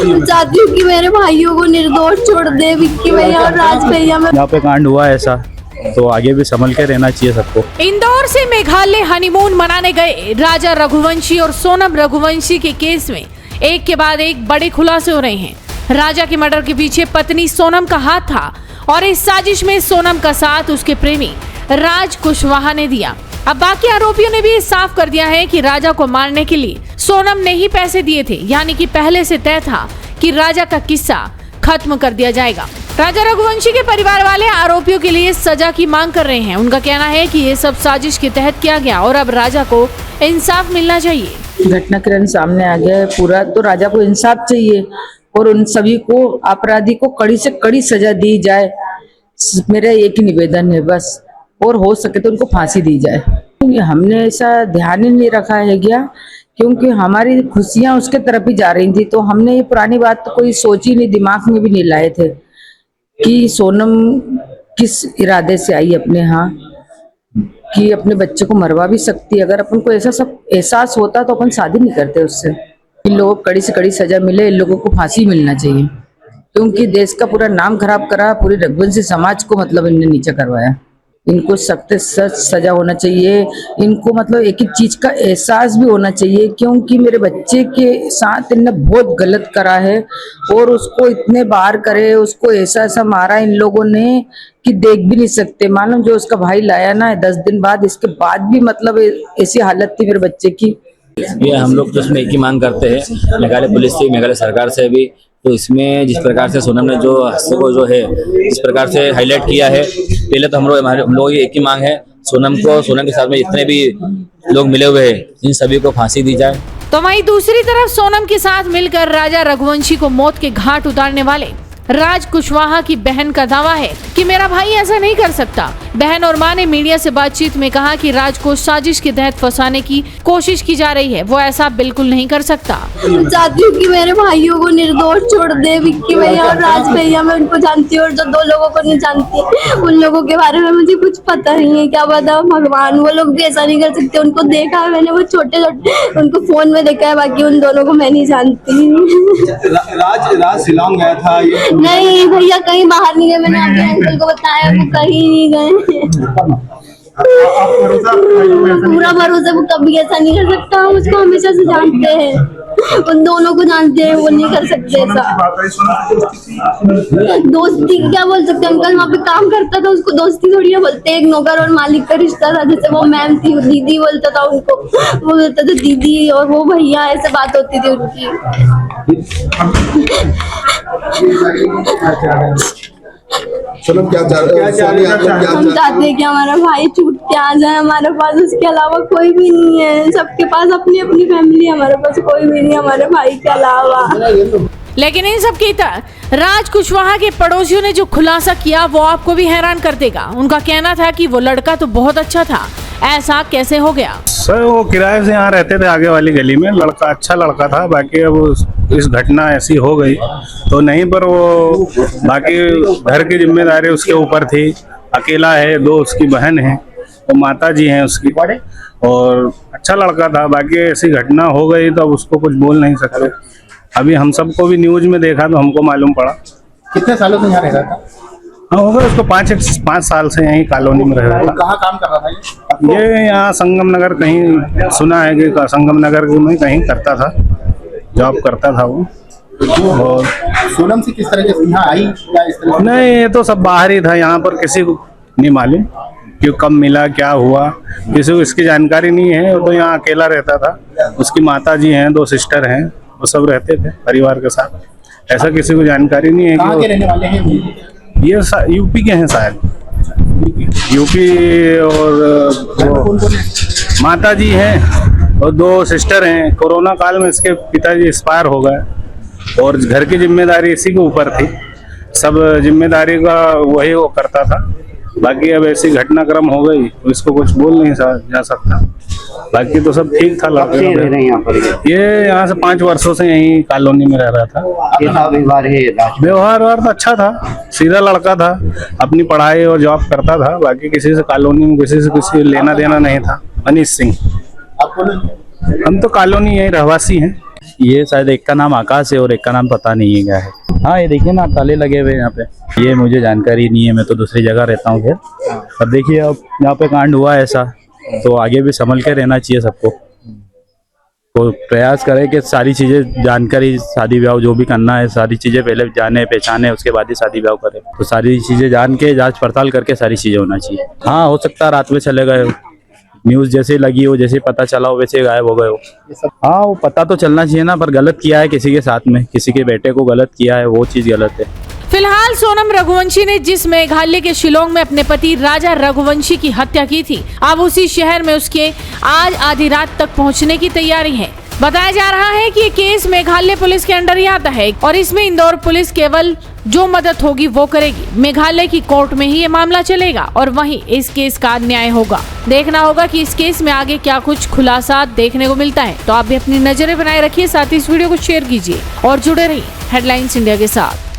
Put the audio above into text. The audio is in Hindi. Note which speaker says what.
Speaker 1: चाहती हूँ कि मेरे भाइयों को निर्दोष छोड़ दे, विक्की भैया और राज भैया।
Speaker 2: यहाँ पे कांड हुआ ऐसा तो आगे भी संभल के रहना चाहिए सबको।
Speaker 3: इंदौर से मेघालय हनीमून मनाने गए राजा रघुवंशी और सोनम रघुवंशी के केस में एक के बाद एक बड़े खुलासे हो रहे हैं। राजा के मर्डर के पीछे पत्नी सोनम का हाथ था और इस साजिश में सोनम का साथ उसके प्रेमी राज कुशवाहा ने दिया। अब बाकी आरोपियों ने भी साफ कर दिया है कि राजा को मारने के लिए सोनम ने ही पैसे दिए थे, यानी कि पहले से तय था कि राजा का किस्सा खत्म कर दिया जाएगा। राजा रघुवंशी के परिवार वाले आरोपियों के लिए सजा की मांग कर रहे हैं। उनका कहना है कि ये सब साजिश के तहत किया गया और अब राजा को इंसाफ मिलना चाहिए।
Speaker 4: घटनाक्रम सामने आ गया है पूरा, तो राजा को इंसाफ चाहिए और उन सभी को अपराधी को कड़ी से कड़ी सजा दी जाए। मेरा एक ही निवेदन है बस, और हो सके तो उनको फांसी दी जाए। हमने ऐसा ध्यान ही नहीं रखा है क्या, क्योंकि हमारी खुशियां उसके तरफ ही जा रही थी, तो हमने ये पुरानी बात तो कोई सोची नहीं, दिमाग में भी नहीं लाए थे कि सोनम किस इरादे से आई अपने यहाँ कि अपने बच्चे को मरवा भी सकती है। अगर अपन को ऐसा सब एहसास होता तो अपन शादी नहीं करते उससे। इन लोगों को कड़ी से कड़ी सजा मिले, इन लोगों को फांसी मिलना चाहिए, क्योंकि देश का पूरा नाम खराब करा, पूरी रघुवंशी समाज को मतलब इनने नीचा करवाया। इनको सख्त सजा होना चाहिए। इनको मतलब एक एक चीज का एहसास भी होना चाहिए, क्योंकि मेरे बच्चे के साथ इनने बहुत गलत करा है और उसको इतने बार करे, उसको ऐसा ऐसा मारा इन लोगों ने कि देख भी नहीं सकते। मालूम जो उसका भाई लाया ना 10 दिन बाद, इसके बाद भी मतलब ऐसी हालत थी मेरे बच्चे की।
Speaker 5: ये हम लोग तो इसमें एक ही मांग करते हैं मेघालय पुलिस से, मेघालय सरकार से भी। तो इसमें जिस प्रकार से सोनम ने जो हादसे को जो है इस प्रकार से हाईलाइट किया है, पहले तो हम लोग एक ही मांग है, सोनम के साथ में जितने भी लोग मिले हुए हैं इन सभी को फांसी दी जाए।
Speaker 3: तो वहीं दूसरी तरफ सोनम के साथ मिलकर राजा रघुवंशी को मौत के घाट उतारने वाले राज कुशवाहा की बहन का दावा है कि मेरा भाई ऐसा नहीं कर सकता। बहन और मां ने मीडिया से बातचीत में कहा कि राज को साजिश के तहत फंसाने की कोशिश की जा रही है, वो ऐसा बिल्कुल नहीं कर सकता।
Speaker 1: चाहती हूँ कि मेरे भाइयों को निर्दोष छोड़ दे, विक्की भैया और राज भैया। मैं उनको जानती हूँ और जो 2 लोगों को नहीं जानती उन लोगों के बारे में मुझे कुछ पता नहीं है। क्या पता भगवान, वो लोग भी ऐसा नहीं कर सकते। उनको देखा है मैंने, वो छोटे छोटे उनको फोन में देखा है, बाकी उन दोनों को मैं नहीं जानती।
Speaker 6: राज शिलोंग गया था?
Speaker 1: नहीं भैया, कहीं बाहर नहीं गए। मैंने आपके अंकल को बताया, वो कहीं नहीं गए। पूरा भरोसा, वो कभी ऐसा नहीं कर सकता। हम उसको हमेशा से जानते हैं, उन दोनों को जानते हैं, वो नहीं कर सकते ऐसा। दोस्ती क्या बोल सकते अंकल, वहाँ पे काम करता था, उसको दोस्ती थोड़ी ना बोलते। एक नौकर और मालिक का रिश्ता था। जैसे वो मैम थी, दीदी बोलता था उनको, वो बोलता था दीदी, और वो भैया, ऐसे बात होती थी उनकी।
Speaker 6: सोनम क्या चाह रहे हैं?
Speaker 1: हम चाहते हैं कि हमारा भाई छूट के आ जाए हमारे पास। उसके अलावा कोई भी नहीं है, सबके पास अपनी अपनी फैमिली, हमारे पास कोई भी नहीं हमारे भाई के अलावा।
Speaker 3: लेकिन इन सब की तरह राज कुशवाहा के पड़ोसियों ने जो खुलासा किया वो आपको भी हैरान कर देगा। उनका कहना था कि वो लड़का तो बहुत अच्छा था, ऐसा कैसे हो गया?
Speaker 2: सर वो किराए से यहाँ रहते थे आगे वाली गली में, लड़का अच्छा लड़का था। बाकी अब इस घटना ऐसी हो गई तो नहीं, पर वो बाकी घर की जिम्मेदारी उसके ऊपर थी। अकेला है, 2 उसकी बहन है, तो माता जी हैं उसकी, और अच्छा लड़का था। बाकी ऐसी घटना हो गई तो अब उसको कुछ बोल नहीं सकते। अभी हम सबको भी न्यूज में देखा तो हमको मालूम पड़ा।
Speaker 6: कितने सालों से यहाँ रह रहा था?
Speaker 2: हाँ, होगा उसको 5 साल से यहीं कॉलोनी में रह रहा था।
Speaker 6: कहाँ काम कर रहा था
Speaker 2: ये यहाँ संगम नगर, कहीं सुना है कि संगम नगर में कहीं करता था, जॉब करता था वो। और
Speaker 6: सोनम से किस तरह से यहाँ आई या इस तरह?
Speaker 2: नहीं, ये तो सब बाहर ही था, यहाँ पर किसी को नहीं मालूम कि कब मिला, क्या हुआ, किसी को इसकी जानकारी नहीं है। वो तो यहाँ अकेला रहता था। उसकी माता जी हैं, 2 सिस्टर हैं, वो सब रहते थे परिवार के साथ। ऐसा किसी को जानकारी नहीं है।
Speaker 6: कहाँ के रहने वाले हैं
Speaker 2: ये यूपी के हैं शायद, यूपी। और माता जी हैं और 2 सिस्टर हैं। कोरोना काल में इसके पिताजी एक्सपायर हो गए और घर की जिम्मेदारी इसी के ऊपर थी। सब जिम्मेदारी का वही वो करता था। बाकी अब ऐसी घटनाक्रम हो गई तो इसको कुछ बोल नहीं जा सकता। बाकी तो सब ठीक था। ये यहाँ से 5 वर्षों से यहीं कॉलोनी में रह रहा था। व्यवहार तो अच्छा था, सीधा लड़का था, अपनी पढ़ाई और जॉब करता था। बाकी किसी से कॉलोनी में किसी लेना देना नहीं था। मनीष सिंह। हम तो कॉलोनी यहीं रहवासी हैं। ये शायद एक का नाम आकाश है और एक का नाम पता नहीं है क्या है। हाँ ये देखिए ना, ताले लगे हुए हैं यहाँ पे। ये मुझे जानकारी नहीं है, मैं तो दूसरी जगह रहता हूँ फिर। अब देखिए अब यहाँ पे कांड हुआ है ऐसा, तो आगे भी संभल के रहना चाहिए सबको। तो प्रयास करें कि सारी चीज़ें जानकारी, शादी ब्याह जो भी करना है सारी चीज़ें पहले जाने पहचाने, उसके बाद ही शादी ब्याह करें। तो सारी चीज़ें जान के जांच पड़ताल करके सारी चीज़ें होना चाहिए। हाँ हो सकता है रात में चले गए हो, न्यूज़ जैसे लगी हो, जैसे पता चला हो वैसे गायब हो गए हो। हाँ वो पता तो चलना चाहिए ना, पर गलत किया है किसी के साथ में, किसी के बेटे को गलत किया है, वो चीज़ गलत है।
Speaker 3: फिलहाल सोनम रघुवंशी ने जिस मेघालय के शिलोंग में अपने पति राजा रघुवंशी की हत्या की थी, अब उसी शहर में उसके आज आधी रात तक पहुंचने की तैयारी है। बताया जा रहा है कि ये केस मेघालय पुलिस के अंडर ही आता है और इसमें इंदौर पुलिस केवल जो मदद होगी वो करेगी। मेघालय की कोर्ट में ही ये मामला चलेगा और वहीं इस केस का न्याय होगा। देखना होगा कि इस केस में आगे क्या कुछ खुलासा देखने को मिलता है। तो आप भी अपनी नजरें बनाए रखिए, साथ ही इस वीडियो को शेयर कीजिए और जुड़े रहिए हेडलाइंस इंडिया के साथ।